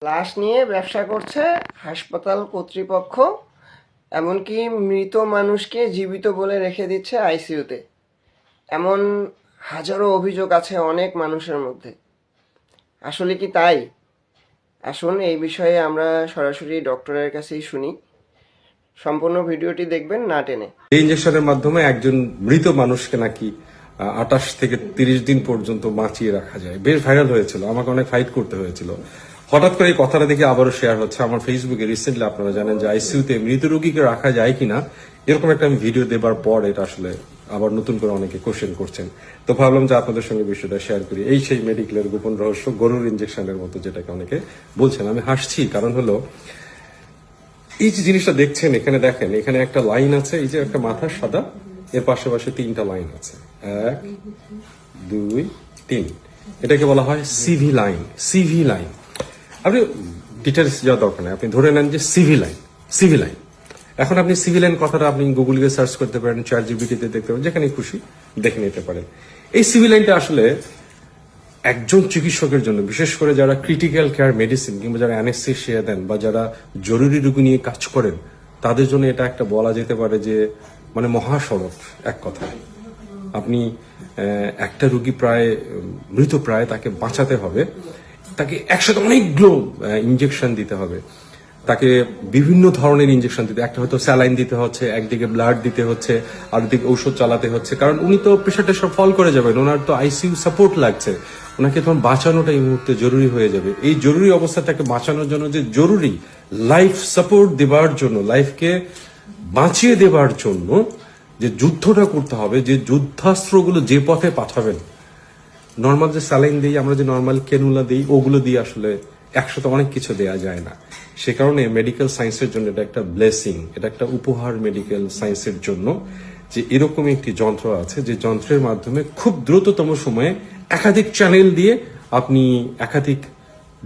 লাশ নিয়ে ব্যবসা করছে হাসপাতাল কর্তৃপক্ষ, এমনকি মৃত মানুষকে জীবিত বলে রেখে দিচ্ছে আইসিইউতে। এমন হাজারো অভিযোগ আছে অনেক মানুষের মধ্যে। আসলে কি তাই? আসুন এই বিষয়ে আমরা সরাসরি ডক্টরের কাছেই শুনি। সম্পূর্ণ ভিডিওটি দেখবেন না টেনে। এই ইঞ্জেকশনের মাধ্যমে একজন মৃত মানুষকে নাকি 28 থেকে 30 দিন পর্যন্ত বাঁচিয়ে রাখা যায়। বেশ ভাইরাল হয়েছিল, আমাকে অনেক ফাইট করতে হয়েছিল। হঠাৎ করে এই কথাটা দেখে আবারও শেয়ার হচ্ছে আমার ফেসবুকে। রিসেন্টলি আপনারা জানেন যে আইসিইউতে মৃত রোগীকে রাখা যায় কিনা এরকম একটা আমি ভিডিও দেবার পর এটা আসলে আবার নতুন করে অনেকে কোশ্চেন করছেন। তো ভাবলাম যে আপনাদের সঙ্গে বিষয়টা শেয়ার করি। এই সেই মেডিকেলের গোপন রহস্য, গরুর ইঞ্জেকশনের মতো যেটাকে অনেকে বলছেন। আমি হাসছি, কারণ হলো এই যে জিনিসটা দেখছেন এখানে, দেখেন এখানে একটা লাইন আছে, এই যে একটা মাথা সাদা, এর পাশে পাশে 3টা লাইন আছে, 1 2 3। এটাকে বলা হয় সিভি লাইন। সিভি লাইন, আপনি ডিটেলস যাওয়া দরকার নেই, আপনি ধরে নেন যে সিভি লাইন। সিভি লাইন, এখন আপনি সিভি লাইন কথাটা আপনি গুগল গিয়ে সার্চ করতে পারেন, চ্যাট জিপিটিতে দেখতে পারেন, যেখানে খুশি দেখে নিতে পারেন। এই সিভি লাইনটা আসলে একজন চিকিৎসকের জন্য, বিশেষ করে যারা ক্রিটিক্যাল কেয়ার মেডিসিন কিংবা যারা অ্যানেস্থেসিয়া দেন বা যারা জরুরি রোগী নিয়ে কাজ করেন, তাদের জন্য এটা একটা বলা যেতে পারে যে মানে মহাসড়ক। এক কথায় আপনি একটা রোগী প্রায় মৃত প্রায়, তাকে বাঁচাতে হবে, তাকে একসাথে অনেকগুলো ইনজেকশন দিতে হবে, তাকে বিভিন্ন ধরনের ইনজেকশন দিতে, একটা হয়তো স্যালাইন দিতে হচ্ছে, একদিকে ব্লাড দিতে হচ্ছে, আরেকদিকে ঔষধ চালাতে হচ্ছে, কারণ উনি তো প্রেশার টেশার ফল করে যাবেন, ওনার তো আইসিইউ সাপোর্ট লাগছে, ওনাকে তখন বাঁচানোটা এই মুহূর্তে জরুরি হয়ে যাবে। এই জরুরি অবস্থাটাকে বাঁচানোর জন্য যে জরুরি লাইফ সাপোর্ট দেবার জন্য, লাইফকে বাঁচিয়ে দেবার জন্য যে যুদ্ধটা করতে হবে, যে যুদ্ধাস্ত্রগুলো যে পথে পাঠাবেন, নর্মাল যে স্যালাইন দিই আমরা, যে নর্মাল কেনুলা দিই, ওগুলো দিয়ে আসলে একসাথে অনেক কিছু দেয়া যায় না। সে কারণে মেডিকেল সায়েন্সের জন্য এটা একটা ব্লেসিং, এটা একটা উপহার মেডিকেল সায়েন্সের জন্য যে এরকম একটি যন্ত্র আছে, যে যন্ত্রের মাধ্যমে খুব দ্রুততম সময়ে একাধিক চ্যানেল দিয়ে আপনি একাধিক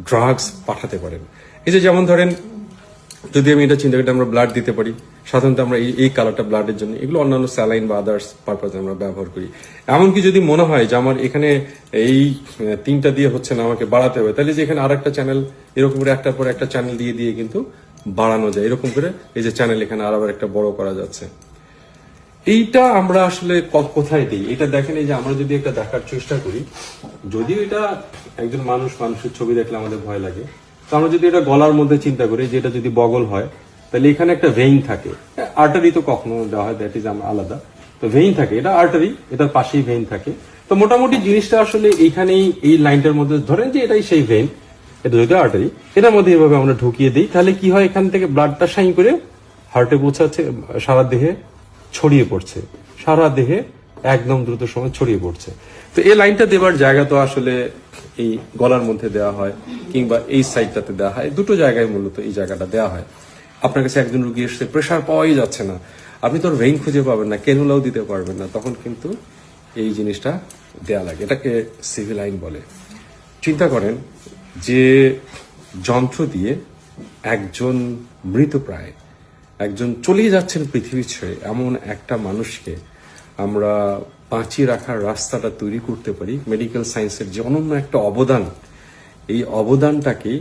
ড্রাগস পাঠাতে পারেন। এই যে যেমন ধরেন, যদি আমি এটা চিন্তা করি, আমরা ব্লাড দিতে পারি, সাধারণত আমরা এই কালারটা ব্লাডের জন্য, এগুলো অন্যান্য স্যালাইন বা আদার্স পারপাজে আমরা ব্যবহার করি। এমনকি যদি মনে হয় যে আমার এখানে এই 3টা দিয়ে হচ্ছে না, আমাকে বাড়াতে হবে, তাহলে যে এখানে আরেকটা চ্যানেল এরকম করে একটার পর একটা চ্যানেল দিয়ে দিয়ে কিন্তু বাড়ানো যায়। এরকম করে এই যে চ্যানেল এখানে আবার একটা বড় করা যাচ্ছে। এইটা আমরা আসলে কোথায় দিই এটা দেখেন। এই যে আমরা যদি একটা দেখার চেষ্টা করি, যদিও এটা একজন মানুষের ছবি দেখলে আমাদের ভয় লাগে, তো আমরা যদি এটা গলার মধ্যে চিন্তা করি যে এটা যদি বগল হয়, তাহলে এখানে একটা ভেইন থাকে। আর্টারি তো কখনো দেওয়া হয়, দ্যাট ইজ আলাদা। তো ভেইন থাকে, এটা আর্টারি, এটার পাশেই ভেইন থাকে। তো মোটামুটি জিনিসটা আসলে এইখানেই, এই লাইনটার মধ্যে ধরেন যে এটাই সেই ভেইন, এটা যদি আর্টারি, এটার মধ্যে এভাবে আমরা ঢুকিয়ে দিই, তাহলে কি হয়, এখান থেকে ব্লাডটা সাইন করে হার্টে পৌঁছাচ্ছে, সারা দেহে ছড়িয়ে পড়ছে, সারা দেহে একদম দ্রুত সময় ছড়িয়ে পড়ছে। তো এই লাইনটা দেবার জায়গা তো আসলে এই গলার মধ্যে দেওয়া হয়, কিংবা এই সাইডটাতে দেওয়া হয়, দুটো জায়গায় মূলত এই জায়গাটা দেওয়া হয়। আপনার কাছে একজন রুগী এসছে, প্রেশার পাওয়াই যাচ্ছে না, আপনি তো ভেইন খুঁজে পাবেন না, কেনুলাও দিতে পারবেন না, তখন কিন্তু এই জিনিসটা দেয়া লাগে। এটাকে সিভি লাইন বলে। চিন্তা করেন যে যন্ত্র দিয়ে একজন মৃতপ্রায়, একজন চলে যাচ্ছেন পৃথিবী ছেড়ে, এমন একটা মানুষকে আমরা বাঁচিয়ে রাখার রাস্তাটা তৈরি করতে পারি। মেডিকেল সায়েন্সের যে অনন্য একটা অবদান, এই অবদানটাকেই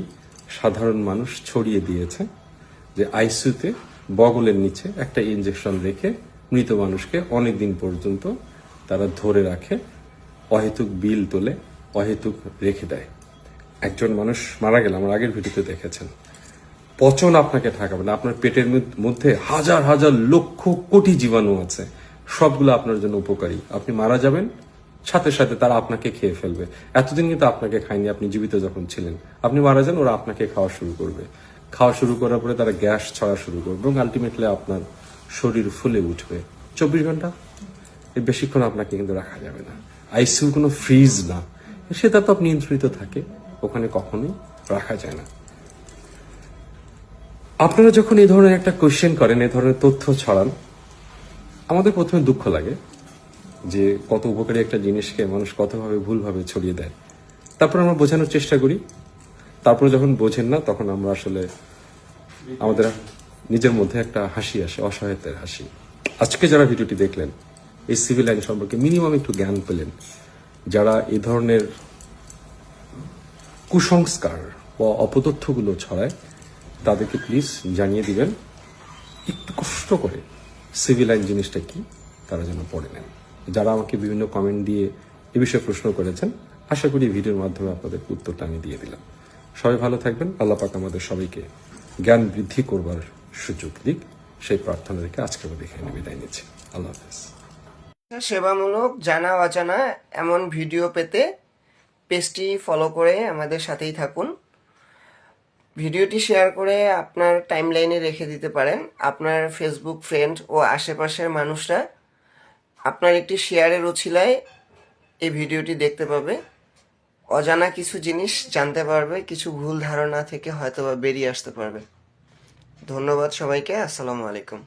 সাধারণ মানুষ ছড়িয়ে দিয়েছে, যে আইসিইউতে বগলের নিচে একটা ইনজেকশন রেখে মৃত মানুষকে অনেকদিন পর্যন্ত তারা ধরে রাখে, অহেতুক বিল তোলে, অহেতুক রেখে দেয়। একজন মানুষ মারা গেলে, আমার আগের ভিডিওতে দেখেছেন, পচন আপনাকে ঠকাবে না। আপনার পেটের মধ্যে হাজার হাজার লক্ষ কোটি জীবাণু আছে, সবগুলো আপনার জন্য উপকারী। আপনি মারা যাবেন, সাথে সাথে তারা আপনাকে খেয়ে ফেলবে। এতদিন কিন্তু আপনাকে খায়নি, আপনি জীবিত যখন ছিলেন। আপনি মারা যান, ওরা আপনাকে খাওয়া শুরু করবে। খাওয়া শুরু করার পরে তারা গ্যাস ছড়া শুরু করবে, এবং আলটিমেটলি আপনার শরীর ফুলে উঠবে। 24 ঘন্টা, এই বেশিক্ষণ আপনাকে কিন্তু রাখা যাবে না। আইসিইউ কোনো ফ্রিজ না, সেটা তো নিয়ন্ত্রিত থাকে, ওখানে কখনোই রাখা যায় না। আপনারা যখন এই ধরনের একটা কোয়েশ্চেন করেন, এই ধরনের তথ্য ছড়ান, আমাদের প্রথমে দুঃখ লাগে যে কত উপকারী একটা জিনিসকে মানুষ কতভাবে ভুলভাবে ছড়িয়ে দেয়। তারপর আমরা বোঝানোর চেষ্টা করি, তারপরে যখন বোঝেন না, তখন আমরা আসলে আমাদের নিজের মধ্যে একটা হাসি আসে, অসহায়তার হাসি। আজকে যারা ভিডিওটি দেখলেন, এই সিভিল লাইন সম্পর্কে মিনিমাম একটু জ্ঞান পেলেন। যারা এই ধরনের কুসংস্কার, বা অপতথ্যগুলো ছড়ায় তাদেরকে প্লিজ জানিয়ে দিবেন, একটু কষ্ট করে সিভিল আইন জিনিসটা কি তারা যেন পড়ে নেন। যারা আমাকে বিভিন্ন কমেন্ট দিয়ে এ বিষয়ে প্রশ্ন করেছেন, আশা করি ভিডিওর মাধ্যমে আপনাদের উত্তরটা আমি দিয়ে দিলাম। সবাই ভালো থাকবেন, আল্লাহ পাক আমাদের সবাইকে জ্ঞান বৃদ্ধি করবার সুযোগ দিক, সেই প্রার্থনা রেখে আজকে আমি এখানে বিদায় নিচ্ছি। আল্লাহ হাফেজ। সেবামূলক জানা অজানা এমন ভিডিও পেতে পেজটি ফলো করে আমাদের সাথেই থাকুন। ভিডিওটি শেয়ার করে আপনার টাইমলাইনে রেখে দিতে পারেন। আপনার ফেসবুক ফ্রেন্ড ও আশেপাশের মানুষরা আপনার একটি শেয়ারের উছিলায় এই ভিডিওটি দেখতে পাবে, অজানা কিছু জিনিস জানতে পারবে, কিছু ভুল ধারণা থেকে হয়তোবা বেরিয়ে আসতে পারবে। ধন্যবাদ সবাইকে। আসসালামু আলাইকুম।